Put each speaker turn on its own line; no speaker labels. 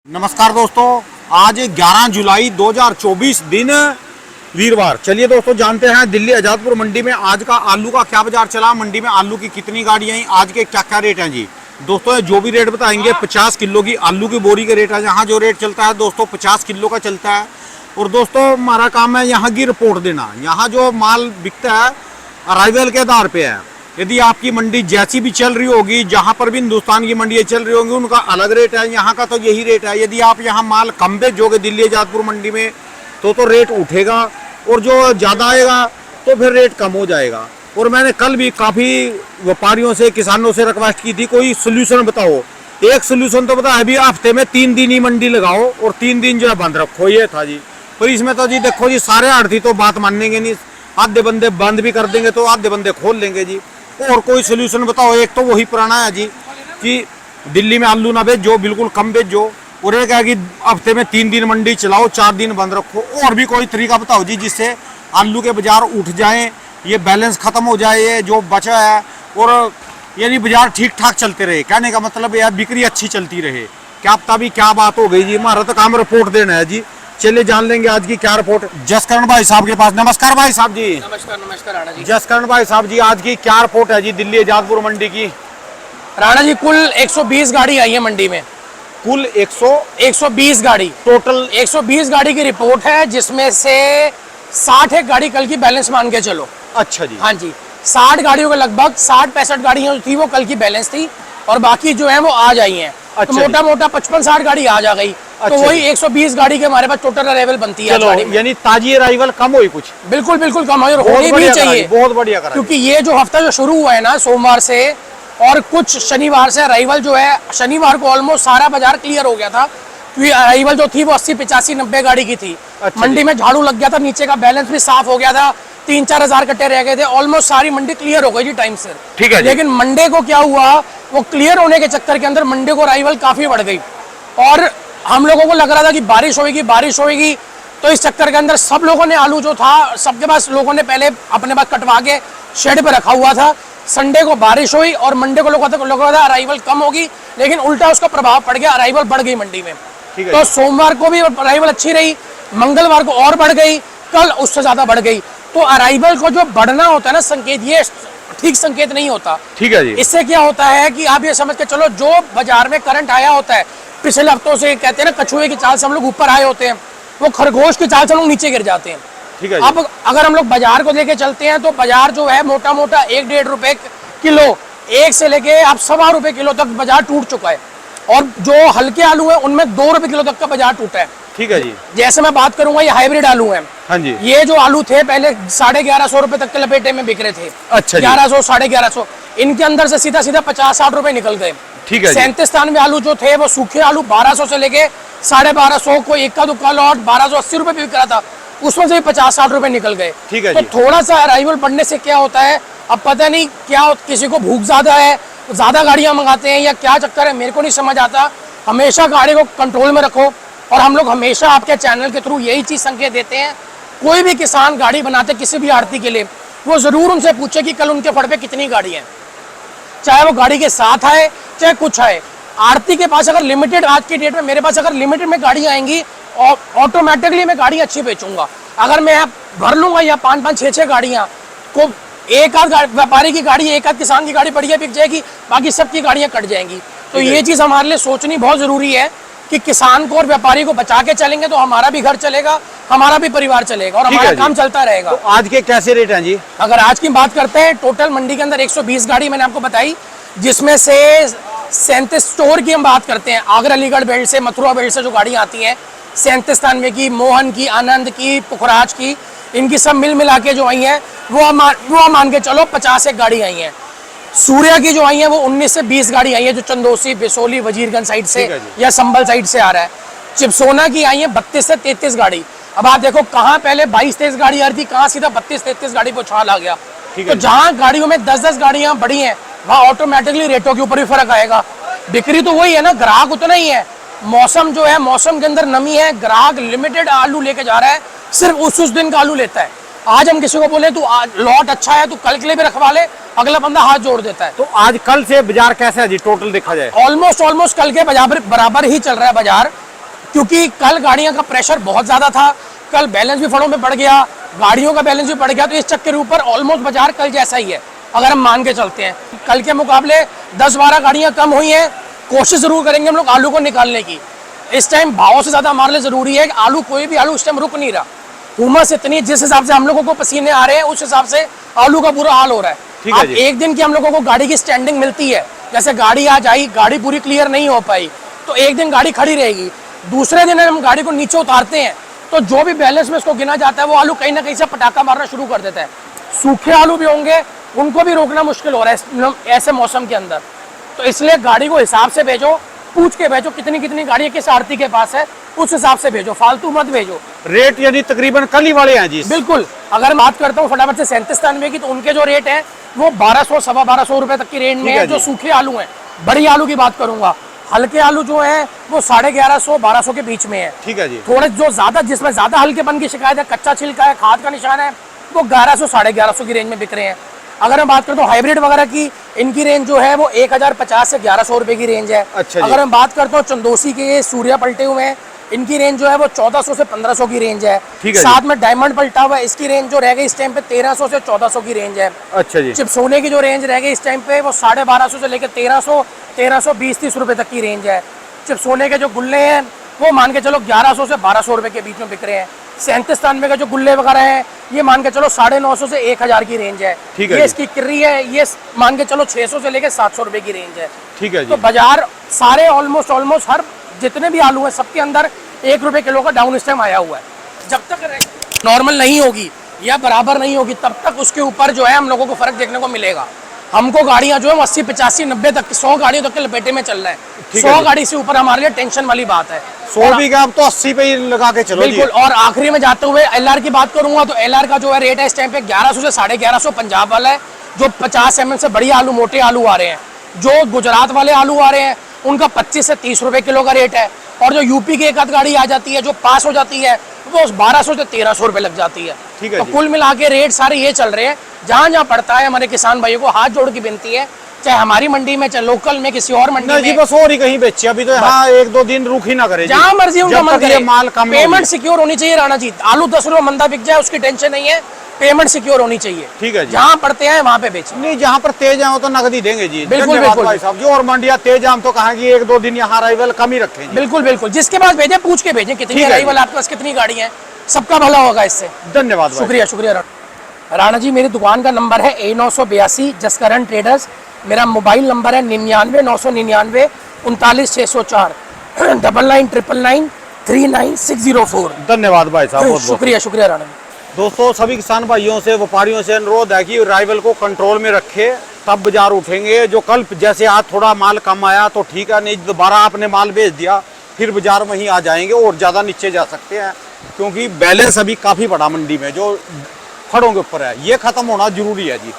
नमस्कार दोस्तों, आज 11 जुलाई 2024 दिन वीरवार। चलिए दोस्तों जानते हैं दिल्ली आजादपुर मंडी में आज का आलू का क्या बाजार चला, मंडी में आलू की कितनी गाड़ियां आई, आज के क्या क्या रेट हैं जी। दोस्तों जो भी रेट बताएंगे 50 किलो की आलू की बोरी का रेट है। यहाँ जो रेट चलता है दोस्तों 50 किलो का चलता है। और दोस्तों हमारा काम है यहाँ की रिपोर्ट देना। यहाँ जो माल बिकता है अराइवल के आधार पे है। यदि आपकी मंडी जैसी भी चल रही होगी, जहाँ पर भी हिंदुस्तान की मंडियाँ चल रही होंगी, उनका अलग रेट है। यहाँ का तो यही रेट है। यदि आप यहाँ माल कम बेचोगे दिल्ली आजादपुर मंडी में तो रेट उठेगा, और जो ज़्यादा आएगा तो फिर रेट कम हो जाएगा। और मैंने कल भी काफ़ी व्यापारियों से, किसानों से रिक्वेस्ट की थी कोई सोल्यूशन बताओ। एक सोल्यूशन तो बता, अभी हफ्ते में 3 दिन ही मंडी लगाओ और 3 दिन जो है बंद रखो, ये था जी। पर इसमें तो जी देखो जी, सारे आढ़ती तो बात मानेंगे नहीं। आधे बंदे बंद भी कर देंगे तो आधे बंदे खोल लेंगे जी। और कोई सोल्यूशन बताओ। एक तो वही पुराना है जी कि दिल्ली में आलू ना बेचो, बिल्कुल कम बेचो। और एक है कि हफ्ते में 3 दिन मंडी चलाओ, 4 दिन बंद रखो। और भी कोई तरीका बताओ जी जिससे आलू के बाजार उठ जाएं, ये बैलेंस खत्म हो जाए, ये जो बचा है, और यानी बाजार ठीक ठाक चलते रहे। कहने का मतलब यार बिक्री अच्छी चलती रहे। क्या पता भी क्या बात हो गई जी। हमारा तो काम रिपोर्ट देना है जी। चलिए जान लेंगे आज की क्या रिपोर्ट। जसकरण भाई साहब के पास। नमस्कार भाई साहब जी।
नमस्कार राणा जी।
जसकरण भाई साहब जी, आज की क्या रिपोर्ट है जी दिल्ली आजादपुर मंडी की।
राणा जी कुल 120 गाड़ी आई है मंडी में।
कुल 120
गाड़ी
टोटल
120 गाड़ी की रिपोर्ट है, जिसमें से 60 एक गाड़ी कल की बैलेंस मान के चलो।
अच्छा जी।
हाँ जी, 60 गाड़ियों के लगभग 60-65 गाड़ियां थी वो कल की बैलेंस थी, और बाकी जो है वो आज आई हैं।
अच्छा,
तो मोटा मोटा 55-60 गाड़ी आज आ गई।
अच्छा,
तो वही 120 गाड़ी के हमारे पास टोटल अराइवल बनती है।
यानी ताजी अराइवल कम हुई कुछ।
बिल्कुल बिल्कुल कम हुई, और होनी भी चाहिए।
बहुत बढ़िया करा।
क्योंकि ये जो हफ्ता जो शुरू हुआ है ना सोमवार से और कुछ शनिवार से, अराइवल जो है शनिवार को ऑलमोस्ट सारा बाजार क्लियर हो गया था। क्योंकि अराइवल जो थी वो 80, 85, 90 गाड़ी की थी।
अच्छा,
मंडी में झाड़ू लग गया था, नीचे का बैलेंस भी साफ हो गया था, 3-4 हजार कट्टे रह गए थे। ऑलमोस्ट सारी मंडी क्लियर हो गई जी टाइम से।
ठीक है।
लेकिन मंडे को क्या हुआ, वो क्लियर होने के चक्कर के अंदर मंडे को अराइवल काफी बढ़ गई, और हम लोगों को लग रहा था कि बारिश होगी। तो इस चक्कर के अंदर सब लोगों ने आलू जो था सबके पास, लोगों ने पहले अपने पास कटवा के शेड पे रखा हुआ था। संडे को बारिश हुई और मंडे को लोगों था अराइवल कम होगी, लेकिन उल्टा उसका प्रभाव पड़ गया, अराइवल बढ़ गई मंडी में। तो सोमवार को भी अराइवल अच्छी रही, मंगलवार को और बढ़ गई, कल उससे ज्यादा बढ़ गई। तो अराइवल को जो बढ़ना होता है ना संकेत, ये ठीक संकेत नहीं होता।
ठीक है जी।
इससे क्या होता है कि आप ये समझ के चलो, जो बाजार में करंट आया होता है पिछले हफ्तों से, कहते हैं ना कछुए की चाल से हम लोग ऊपर आए होते हैं, वो खरगोश की चाल से हम लोग नीचे गिर जाते हैं।
ठीक है।
अब अगर हम लोग बाजार को लेके चलते हैं तो बाजार जो है मोटा मोटा 1-1.5 रुपए किलो, 1 से लेके आप 1.25 रुपए किलो तक बाजार टूट चुका है। और जो हल्के आलू है उनमें 2 रुपए किलो तक का बाजार टूटा है।
ठीक है जी।
जैसे मैं बात करूंगा, ये हाइब्रिड आलू है।
हाँ जी।
ये जो आलू थे पहले 1150 रुपए तक के लपेटे में बिक रहे थे।
अच्छा,
1100, 1150, इनके अंदर से सीधा 50-60 रुपए निकल गए।
ठीक है।
37-93 आलू जो थे वो सूखे आलू 1200 से लेके 1250, को इक्का दुक्का लॉट 1280 रुपए भी बिक रहा था, उसमें से भी 50-60 रुपए निकल गए।
ठीक है।
तो थोड़ा सा अराइवल बढ़ने से क्या होता है, अब पता नहीं क्या, किसी को भूख ज्यादा है, ज्यादा गाड़ियां मंगाते हैं या क्या चक्कर है, मेरे को नहीं समझ आता। हमेशा गाड़ी को कंट्रोल में रखो, और हम लोग हमेशा आपके चैनल के थ्रू यही चीज संकेत देते हैं। कोई भी किसान गाड़ी बनाते किसी भी आड़ती के लिए, वो जरूर उनसे पूछे कि कल उनके फड़ पे कितनी गाड़ी है, चाहे वो गाड़ी के साथ आए चाहे कुछ आए। आड़ती के पास अगर लिमिटेड, आज की डेट में मेरे पास अगर लिमिटेड में गाड़ियां आएंगी, ऑटोमेटिकली मैं गाड़ी अच्छी बेचूंगा। अगर मैं भर लूंगा या 5-5, 6-6 गाड़ियां को, एक आध व्यापारी की गाड़ी, एक आध किसान की गाड़ी बढ़िया बिक जाएगी, बाकी सबकी गाड़ियां कट जाएंगी। तो ये चीज हमारे लिए सोचनी बहुत जरूरी है कि किसान को और व्यापारी को बचा के चलेंगे तो हमारा भी घर चलेगा, हमारा भी परिवार चलेगा, और हमारा काम चलता रहेगा।
तो आज के कैसे रेट हैं जी?
अगर आज की बात करते हैं, टोटल मंडी के अंदर 120 गाड़ी मैंने आपको बताई, जिसमें से 37 स्टोर की हम बात करते हैं। आगरा अलीगढ़ बेल्ट से, मथुरा बेल्ट से जो गाड़ियां आती हैं, 37-93 की, मोहन की, आनंद की, पुखराज की, इनकी सब मिल मिला के जो आई हैं वो मान के चलो 50 एक गाड़ी आई हैं। सूर्या की जो आई है वो 19 से 20 गाड़ी आई है, जो चंदोसी, बिसोली, वजीरगंज साइड से या संभल साइड से आ रहा है। चिपसोना की आई है 32 से 33 गाड़ी। अब आप देखो कहाँ पहले 22-23 गाड़ी आ रही थी, कहाँ सीधा 32-33 गाड़ी पर उछाल आ गया। तो जहाँ गाड़ियों में 10-10 गाड़ियां बढ़ी हैं, वहाँ ऑटोमेटिकली रेटों के ऊपर भी फर्क आएगा। बिक्री तो वही है ना, ग्राहक उतना ही है। मौसम जो है, मौसम के अंदर नमी है, ग्राहक लिमिटेड आलू लेके जा रहा है, सिर्फ उस दिन का आलू लेता है। आज हम किसी को बोले तू लॉट अच्छा है, तू कल के लिए भी रखवा ले, अगला बंदा हाथ जोड़ देता है।
तो आज कल से बाजार कैसा है जी टोटल देखा जाए?
ऑलमोस्ट कल के बराबर ही चल रहा है बाजार। क्योंकि कल गाड़ियों का प्रेशर बहुत ज़्यादा था, कल बैलेंस भी फड़ों में बढ़ गया, गाड़ियों का बैलेंस भी बढ़ गया, तो इस चक्कर के ऊपर ऑलमोस्ट बाजार कल जैसा ही है अगर हम मान के चलते हैं। कल के मुकाबले 10-12 गाड़ियाँ कम हुई हैं। कोशिश ज़रूर करेंगे हम लोग आलू को निकालने की। इस टाइम भाव से ज़्यादा हमारे लिए ज़रूरी है कि आलू, कोई भी आलू इस टाइम रुक नहीं रहा। हुमस इतनी, जिस हिसाब से हम लोगों को पसीने आ रहे हैं उस हिसाब से आलू का बुरा हाल हो रहा है। अब एक दिन की हम लोगों को गाड़ी की स्टैंडिंग मिलती है, जैसे गाड़ी आज आई, गाड़ी पूरी क्लियर नहीं हो पाई तो एक दिन गाड़ी खड़ी रहेगी, दूसरे दिन हम गाड़ी को नीचे उतारते हैं तो जो भी बैलेंस में इसको गिना जाता है वो आलू कहीं ना कहीं से पटाखा मारना शुरू कर देता है। सूखे आलू भी होंगे, उनको भी रोकना मुश्किल हो रहा है ऐसे मौसम के अंदर। तो इसलिए गाड़ी को हिसाब से भेजो, पूछ के भेजो कितनी गाड़ी किस आरती के पास है, उस हिसाब से भेजो, फालतू मत भेजो।
रेट यानी तकरीबन कल ही वाले हैं जी?
बिल्कुल। अगर बात करता हूँ फटाफट से 37-93 की, तो उनके जो रेट है वो 1200 सवा 1200 रुपए तक की रेंज में है, जो सूखे आलू हैं। बड़ी आलू की बात करूंगा, हल्के आलू जो है वो 1150-1200 के बीच में है।
ठीक है जी।
थोड़े जो ज्यादा, जिसमें ज्यादा हल्केपन की शिकायत है, कच्चा छिलका है, खाद का निशान है, वो 1100-1150 की रेंज में बिक रहे हैं। अगर मैं बात करता हूँ हाइब्रिड वगैरह की, इनकी रेंज जो है वो 1050 से 1100 रुपए की रेंज है।
अच्छा।
अगर मैं बात करता हूँ चंदोसी के सूर्या पलटे हुए हैं, इनकी रेंज जो है वो 1400 से 1500 की रेंज है। साथ में डायमंड पलटा हुआ है, इसकी रेंज जो रह गई इस टाइम पे 1300 से 1400 की रेंज है।
अच्छा जी।
चिपसोने की जो रेंज रह गई इस टाइम पे वो 1250 से लेकर 1320-30 रुपए तक की रेंज है। चिपसोने के जो गुल्ले हैं वो मान के चलो 1100 से 1200 रुपए के बीच में बिक रहे हैं। 37-93 के जो गुल्ले वगैरह हैं ये मान के चलो 950 से 1000 की रेंज है। ये इसकी किर्री है, ये मान के चलो 600 से लेकर 700 रुपए की रेंज है।
ठीक है जी।
तो बाजार सारे ऑलमोस्ट हर जितने भी आलू हैं सबके अंदर 1 रुपए किलो का डाउन इस टाइम आया हुआ है। जब तक नॉर्मल नहीं होगी या बराबर नहीं होगी तब तक उसके ऊपर जो है हम लोगों को फर्क देखने को मिलेगा। हमको गाड़ियां जो है 80, 85, 90 तक, 100 गाड़ियों तक के लपेटे में चल रहा है। 100 गाड़ी से ऊपर हमारे लिए टेंशन वाली बात है।
100 भी क्या, अब तो 80 पे ही लगा के चलो।
बिल्कुल। और आखिरी में जाते हुए एलआर की बात करूंगा तो एलआर का जो है रेट है इस टाइम पे 1100 से 1150 पंजाब वाला है। जो 50 mm से बड़ी आलू, मोटे आलू आ रहे हैं, जो गुजरात वाले आलू आ रहे हैं उनका 25 से 30 रुपए किलो का रेट है। और जो यूपी की एक आध गाड़ी आ जाती है जो पास हो जाती है वो 1200 से 1300 रुपए लग जाती है।
ठीक है।
तो कुल मिला के रेट सारे ये चल रहे हैं। जहाँ जहाँ पड़ता है हमारे किसान भाइयों को हाथ जोड़ की विनती है, चाहे हमारी मंडी में, चाहे लोकल में, किसी और मंडी में,
बस और ही कहीं बेचे अभी तो यहाँ 1-2 दिन रुक ही ना करे,
जहाँ मर्जी उनका मन करे।
माल कम,
पेमेंट सिक्योर होनी चाहिए राणा जी। आलू 10 रुपए मंदा बिक जाए उसकी टेंशन नहीं है, पेमेंट सिक्योर होनी चाहिए।
ठीक है जी।
जहाँ पड़ते हैं वहाँ पे बेचें।
नहीं, जहाँ पर तेज है वो तो नकदी देंगे जी।
बिल्कुल बिल्कुल
भाई साहब। जो और मंडिया तेज है हम तो कहेंगे 1-2 दिन यहाँ अराइवल कम ही रखें।
बिल्कुल बिल्कुल। जिसके पास भेजे पूछ के भेजें कितनी अराइवल आपके पास, कितनी गाड़ी है, सबका भला होगा इससे।
धन्यवाद।
शुक्रिया शुक्रिया राणा जी। मेरी दुकान का नंबर है A982 जसकरण ट्रेडर्स। मेरा मोबाइल नंबर है 99 999 39 604 99 39604।
धन्यवाद भाई साहब, बहुत
शुक्रिया शुक्रिया राणा जी।
दोस्तों, सभी किसान भाइयों से, व्यापारियों से अनुरोध है कि राइवल को कंट्रोल में रखे, तब बाजार उठेंगे। जो कल जैसे आज थोड़ा माल कम आया तो ठीक है, नहीं दोबारा आपने माल बेच दिया फिर बाजार वहीं आ जाएंगे और ज़्यादा नीचे जा सकते हैं, क्योंकि बैलेंस अभी काफ़ी बड़ा मंडी में जो फड़ों के ऊपर है, ये ख़त्म होना जरूरी है जी।